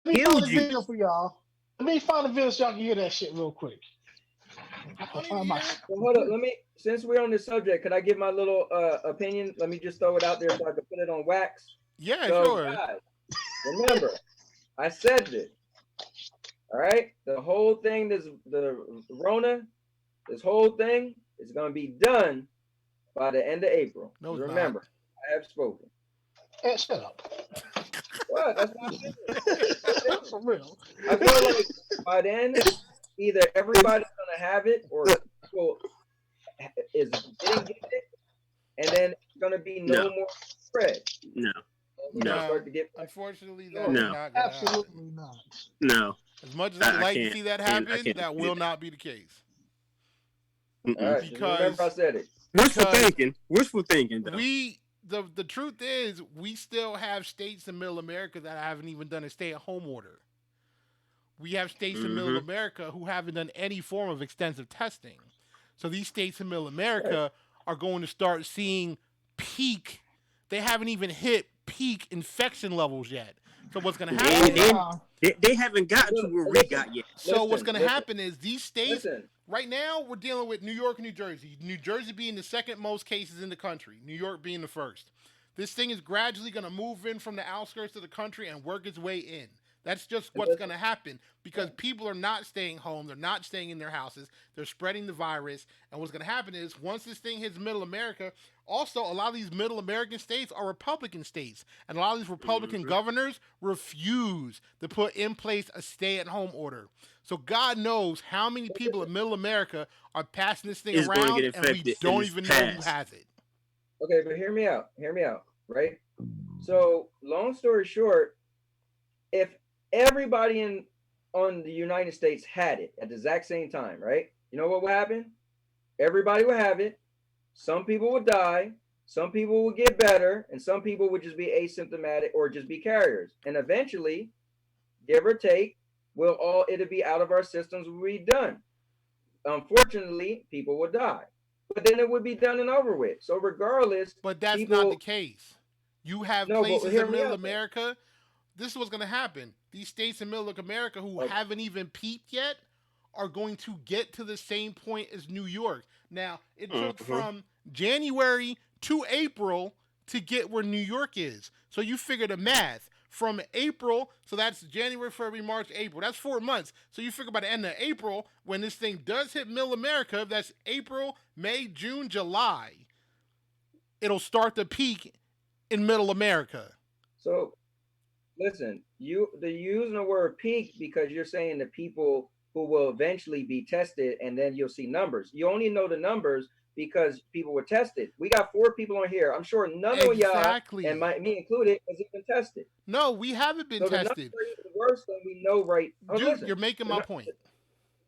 Let me find killed the you. video for y'all. Let me find the video so y'all can hear that shit real quick. I I can don't need to find my hear it. Well, hold up. Let me, since we're on this subject, could I give my little opinion? Let me just throw it out there so I can put it on wax. Yeah, So, sure. guys, remember, I said this. All right, the whole thing, the Rona, this whole thing is going to be done by the end of April. No, it's not. Remember, I have spoken. Hey, shut up. What? That's my opinion. For real. I feel like by then, either everybody's going to have it or people is getting it, and then it's going to be no No, more spread. no, We're going to no, start to get Unfortunately, that is no, not going to happen. Absolutely not. no. As much as I'd I like to can't. see that I happen, can't that do will that. not be the case. all Mm-mm. right. Just remember, I Because said it. Wishful because thinking. Wishful thinking, though. the truth is we still have states in Middle America that haven't even done a stay-at-home order. We have states in Middle Mm-hmm. America who haven't done any form of extensive testing. So these states in Middle Right. America are going to start seeing peak. They haven't even hit peak infection levels yet. So what's going to They, happen Hold is on. they haven't gotten to Look, where we listen, got yet. So what's listen, going to listen, happen is these states listen. right now we're dealing with New York and New Jersey. New Jersey being the second most cases in the country, New York being the first. This thing is gradually going to move in from the outskirts of the country and work its way in. That's just And what's going listen, to happen because people are not staying home. They're not staying in their houses. They're spreading the virus. And what's going to happen is once this thing hits Middle America, also a lot of these Middle American states are Republican states. And a lot of these Republican Mm-hmm. governors refuse to put in place a stay at home order. So God knows how many people in Middle America are passing this thing Is going to get around and we infected in don't this even know who past. has it. okay, but hear me out. Hear me out. Right. So, long story short, if everybody in on the United States had it at the exact same time, right? You know what would happen? Everybody would have it. Some people would die. Some people would get better, and some people would just be asymptomatic or just be carriers. And eventually, give or take, we'll all it'll be out of our systems. Will be done. Unfortunately, people would die, but then it would be done and over with. So regardless, But that's not the people case. You have no. But places hear in me Middle out though. America. This is what's going to happen. These states in Middle America who Okay. haven't even peaked yet are going to get to the same point as New York. Now, it took Mm-hmm. from January to April to get where New York is. So you figure the math. From April, so that's January, February, March, April. That's 4 months. So you figure by the end of April, when this thing does hit Middle America, that's April, May, June, July, it'll start to peak in Middle America. So listen, they're using the word peak because you're saying the people who will eventually be tested, and then you'll see numbers. You only know the numbers because people were tested. We got 4 people on here. I'm sure none of y'all, and Exactly. me included, has even tested. No, we haven't been So the numbers tested. are even worse than we know. Right? Oh, Dude, listen, you're making the, my nu- point.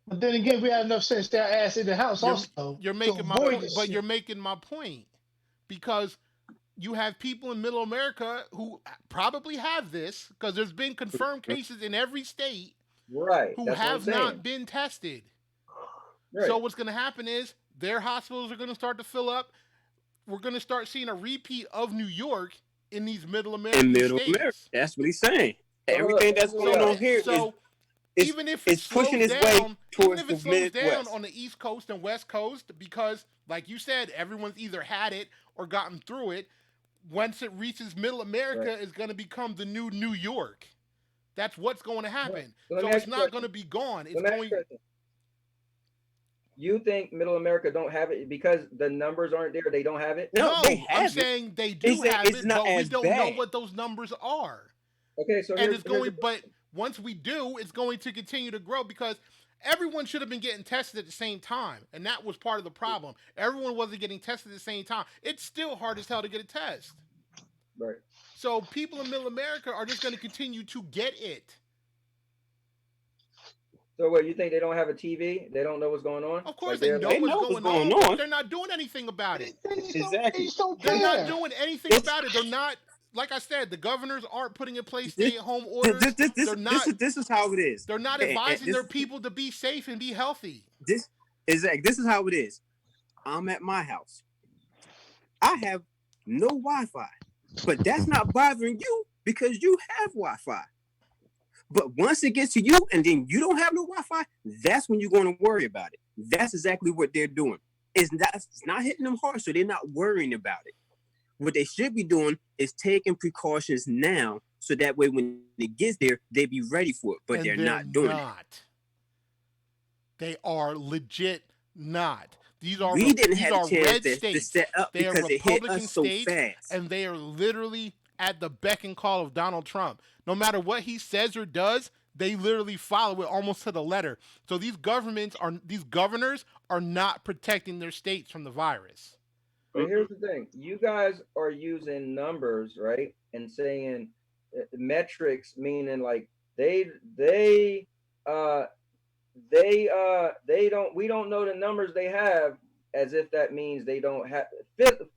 But then again, we had enough sense to stay our ass in the house You're also you're to making my avoid point, this but you're shit. making my point because you have people in Middle America who probably have this because there's been confirmed cases in every state right. who That's what I'm have not saying. been tested. So Right. what's going to happen is their hospitals are going to start to fill up. We're going to start seeing a repeat of New York in these Middle In American Middle America. states. That's what he's saying. So hold up. Everything Let me that's hear going So y'all. on here so is even if it is pushing slows its way down, even towards if the it slows down Midwest. on the East Coast and West Coast, because like you said, everyone's either had it or gotten through it. Once it reaches Middle America, Right. it's going to become the new New York. That's what's going to Right. happen. So let me So ask it's you a not going to question. be gone. It's Let me ask you going. a question. You think Middle America don't have it because the numbers aren't there? They don't have it. No, they No, I'm have it. saying they They do say have it's it, not but we as don't know bad. what those numbers are. Okay. So And it's here's the going, but question. once we do, it's going to continue to grow because everyone should have been getting tested at the same time, and that was part of the problem. Everyone wasn't getting tested at the same time. It's still hard as hell to get a test. Right. So people in Middle America are just going to continue to get it. So what? You think they don't have a TV? They don't know what's going on? Of course, Like they they're know They like, what's know what's going going on, but on. they're not doing anything about it. They Exactly. just don't They're not care. doing anything It's about it. They're not, like I said, the governors aren't putting in place this stay-at-home this orders. this They're not. this is how it is. They're not And advising their people to be safe and be healthy. this exactly this is how it is. I'm at my house. I have no Wi-Fi, but that's not bothering you because you have Wi-Fi. But once it gets to you and then you don't have no Wi-Fi, that's when you're going to worry about it. That's exactly what they're doing. It's not hitting them hard, so they're not worrying about it. What they should be doing is taking precautions now, so that way when it gets there, they be ready for it. But And they're not doing it. They are legit not. These are We didn't these have are a chance red to states. set up They are because it hit Republican us so states, fast. and they are literally at the beck and call of Donald Trump. No matter what he says or does, they literally follow it almost to the letter. So these governors are not protecting their states from the virus. But here's the thing: you guys are using numbers, right, and saying metrics, meaning like they don't, we don't know the numbers they have, as if that means they don't have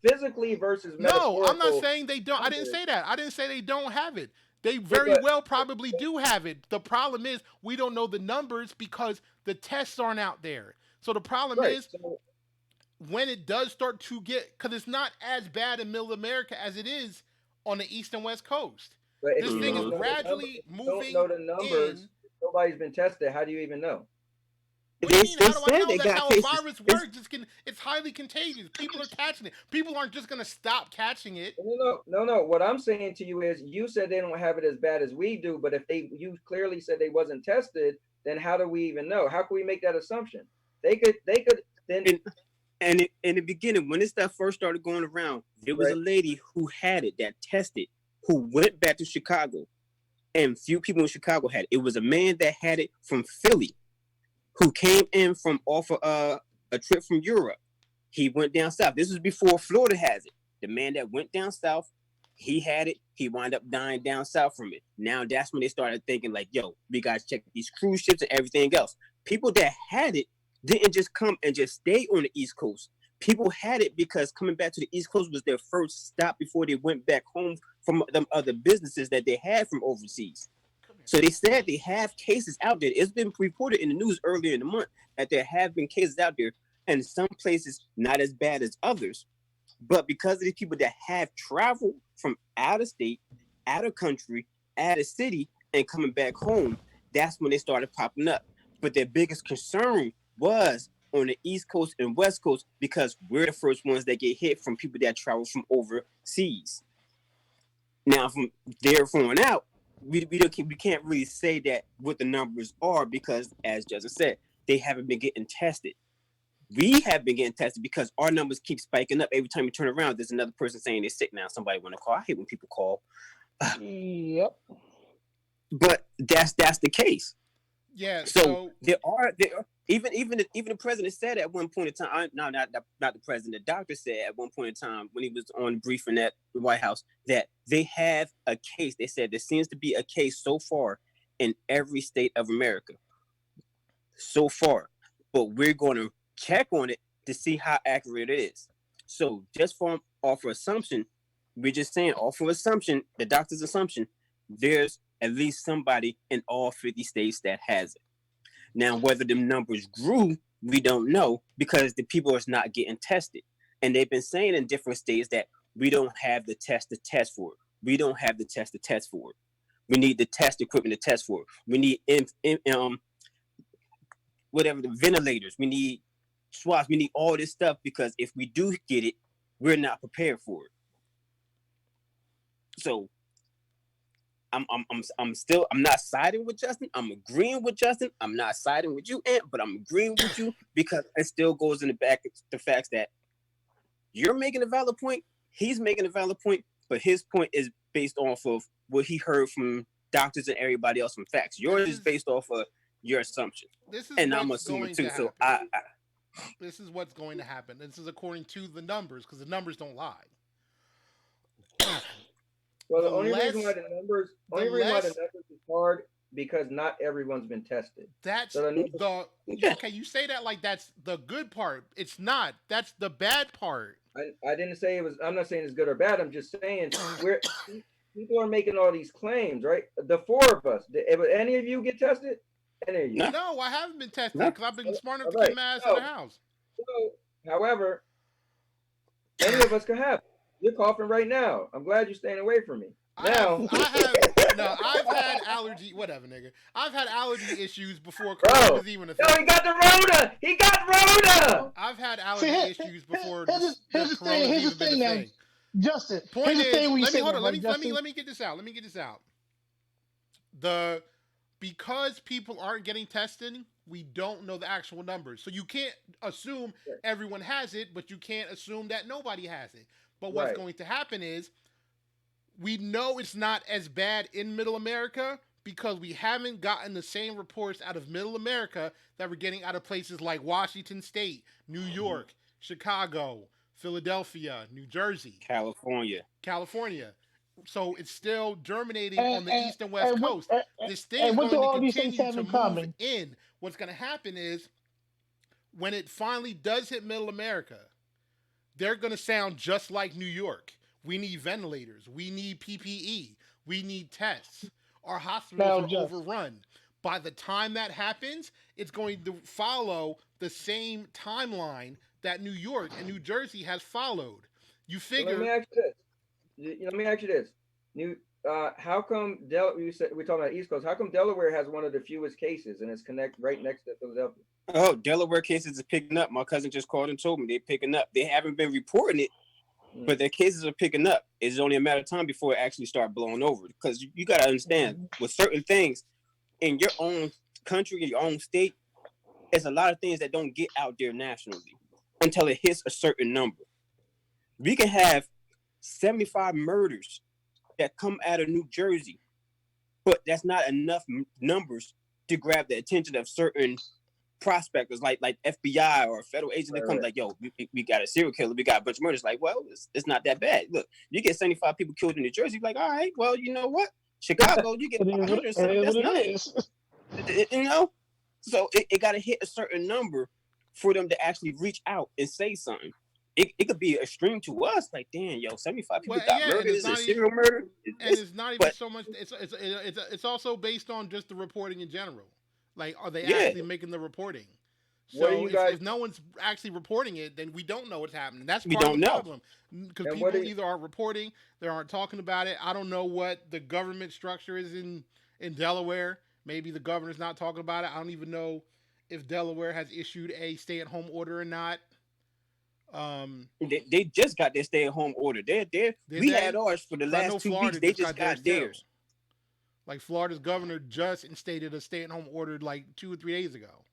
physically versus metaphorical. No, I'm not saying they don't. I didn't say that. I didn't say they don't have it. They very well probably do have it. The problem is we don't know the numbers because the tests aren't out there. So the problem is when it does start to get, because it's not as bad in Middle America as it is on the East and West Coast. But this thing is gradually moving. Don't know the numbers. In. Nobody's been tested. How do you even know? What do you mean? How do I know? That's how a virus works. It's highly contagious. People are catching it. People aren't just going to stop catching it. No. What I'm saying to you is, you said they don't have it as bad as we do, but if you clearly said they wasn't tested, then how do we even know? How can we make that assumption? They could then. And in the beginning, when this stuff first started going around, there was a lady who had it that tested, who went back to Chicago, and few people in Chicago had it. It was a man that had it from Philly, who came in from off a trip from Europe. He went down south. This was before Florida has it. The man that went down south, he had it. He wound up dying down south from it. Now that's when they started thinking like, yo, we got to check these cruise ships and everything else. People that had it didn't just come and just stay on the East Coast. People had it because coming back to the East Coast was their first stop before they went back home from them other businesses that they had from overseas. So they said they have cases out there. It's been reported in the news earlier in the month that there have been cases out there, and some places not as bad as others. But because of these people that have traveled from out of state, out of country, out of city, and coming back home, that's when they started popping up. But their biggest concern was on the East Coast and West Coast, because we're the first ones that get hit from people that travel from overseas. Now, from there on out, we can't really say that what the numbers are, because, as Justin said, they haven't been getting tested. We have been getting tested because our numbers keep spiking up. Every time we turn around, there's another person saying they're sick now. Somebody want to call. I hate when people call. Yep. But that's the case. Yeah. So there are even the president said at one point in time. No, not the president. The doctor said at one point in time when he was on briefing at the White House that they have a case. They said there seems to be a case so far in every state of America. So far, but we're going to check on it to see how accurate it is. So just off of assumption, we're just saying off of assumption, the doctor's assumption, there's at least somebody in all 50 states that has it. Now, whether the numbers grew, we don't know, because the people are not getting tested. And they've been saying in different states that we don't have the test to test for it. We don't have the test to test for it. We need the test equipment to test for it. We need whatever, the ventilators. We need swabs. We need all this stuff, because if we do get it, we're not prepared for it. So I'm not siding with Justin. I'm agreeing with Justin. I'm not siding with you, Ant, but I'm agreeing with you, because it still goes in the back of the facts that you're making a valid point. He's making a valid point, but his point is based off of what he heard from doctors and everybody else from facts. Yours is based off of your assumption. And I'm assuming too. So this is what's going to happen. This is according to the numbers, because the numbers don't lie. Well, the only reason why the numbers is hard, because not everyone's been tested. That's okay. You say that like that's the good part. It's not. That's the bad part. I didn't say it was. I'm not saying it's good or bad. I'm just saying people are making all these claims, right? The four of us. Did any of you get tested? Any of you? No, I haven't been tested because I've been smart enough to keep my ass in the house. So, however, any of us can have it. You're coughing right now. I'm glad you're staying away from me. Now, No, I've had allergy. Whatever, nigga. I've had allergy issues before Bro, COVID was even a thing. Yo, he got the Rona. He got Rona. I've had allergy issues before Here's the thing. Here's the thing now, Justin. Point here's the is, thing when you let me say hold that, on. right, Let Justin? me get this out. Let me get this out. Because people aren't getting tested, we don't know the actual numbers. So you can't assume everyone has it, but you can't assume that nobody has it. But what's Right. going to happen is we know it's not as bad in Middle America because we haven't gotten the same reports out of Middle America that we're getting out of places like Washington State, New York, Chicago, Philadelphia, New Jersey, California. So it's still germinating on the east and west coast. This thing is what do going all to these things continue have to in move common? in. What's going to happen is when it finally does hit Middle America, they're going to sound just like New York. We need ventilators. We need PPE. We need tests. Our hospitals are overrun. By the time that happens, it's going to follow the same timeline that New York and New Jersey has followed. You figure. Let me ask you this. How come we're talking about East Coast? How come Delaware has one of the fewest cases and it's right next to Philadelphia? Oh, Delaware cases are picking up. My cousin just called and told me they're picking up. They haven't been reporting it, but their cases are picking up. It's only a matter of time before it actually start blowing over. Because you got to understand, with certain things in your own country, in your own state, there's a lot of things that don't get out there nationally until it hits a certain number. We can have 75 murders that come out of New Jersey, but that's not enough numbers to grab the attention of certain prospectors like FBI or federal agents that come like, yo, we got a serial killer, we got a bunch of murders. Like, well, it's not that bad. Look, you get 75 people killed in New Jersey, like, all right, well, you know what? Chicago, you get 500, that's nice. You know? So it got to hit a certain number for them to actually reach out and say something. It could be extreme to us, like, damn, yo, 75 people got murdered. Is it serial murder? And it's not even so much. It's also based on just the reporting in general. Like, are they actually making the reporting? So if no one's actually reporting it, then we don't know what's happening. That's part of the problem. Because people either aren't reporting, they aren't talking about it. I don't know what the government structure is in Delaware. Maybe the governor's not talking about it. I don't even know if Delaware has issued a stay-at-home order or not. They just got their stay-at-home order. We had ours for the last 2 weeks. They just got theirs. Like Florida's governor just instated a stay-at-home order like 2 or 3 days ago.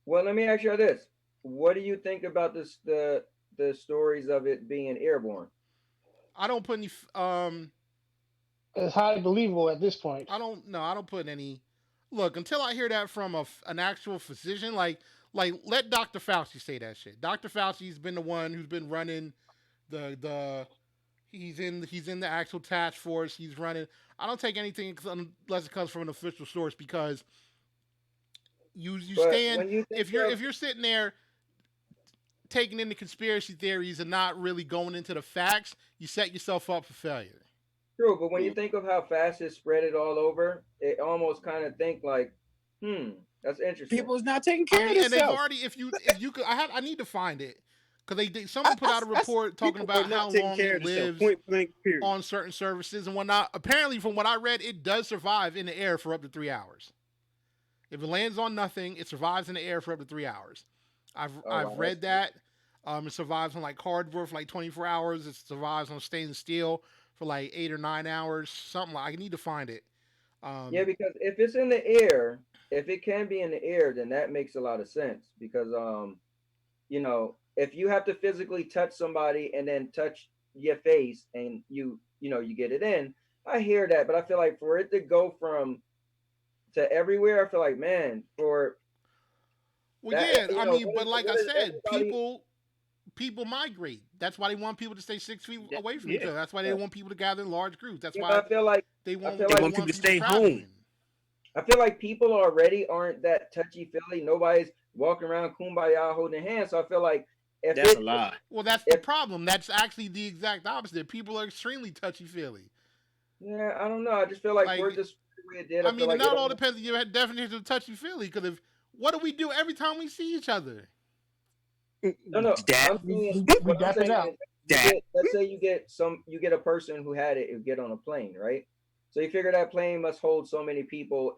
Well, let me ask you this: what do you think about this? The stories of it being airborne. I don't put any. It's highly believable at this point. I don't put any. Look, until I hear that from an actual physician, like let Dr. Fauci say that shit. Dr. Fauci's been the one who's been running he's in the actual task force. He's running. I don't take anything unless it comes from an official source because you stand if you're sitting there taking in the conspiracy theories and not really going into the facts, you set yourself up for failure. True, but when you think of how fast it spread it all over, it almost kind of think like, that's interesting. People's not taking care of themselves. And they've already, if you could, I need to find it because someone put out a report talking about how long it lives on certain services and whatnot. Apparently, from what I read, it does survive in the air for up to 3 hours. If it lands on nothing, it survives in the air for up to 3 hours. I've read that. It survives on like cardboard for like 24 hours. It survives on stainless steel for like 8 or 9 hours. Something like I need to find it. Yeah, because if it's in the air, if it can be in the air, then that makes a lot of sense. Because if you have to physically touch somebody and then touch your face and you get it in, I hear that, but I feel like for it to go to everywhere, I feel like, man, but like I said, people migrate. That's why they want people to stay 6 feet away from each other. That's why they want people to gather in large groups. That's why I feel like they want people to stay home. I feel like people already aren't that touchy-feely. Nobody's walking around kumbaya holding hands. So I feel like that's a lie. Well, that's the problem. That's actually the exact opposite. People are extremely touchy-feely. Yeah, I don't know. I just feel like we're just the way it did. I mean, it all depends on your definition of touchy-feely. Because what do we do every time we see each other? No. Dad. We dap it out. Let's say you get a person who had it, get on a plane, right? So you figure that plane must hold so many people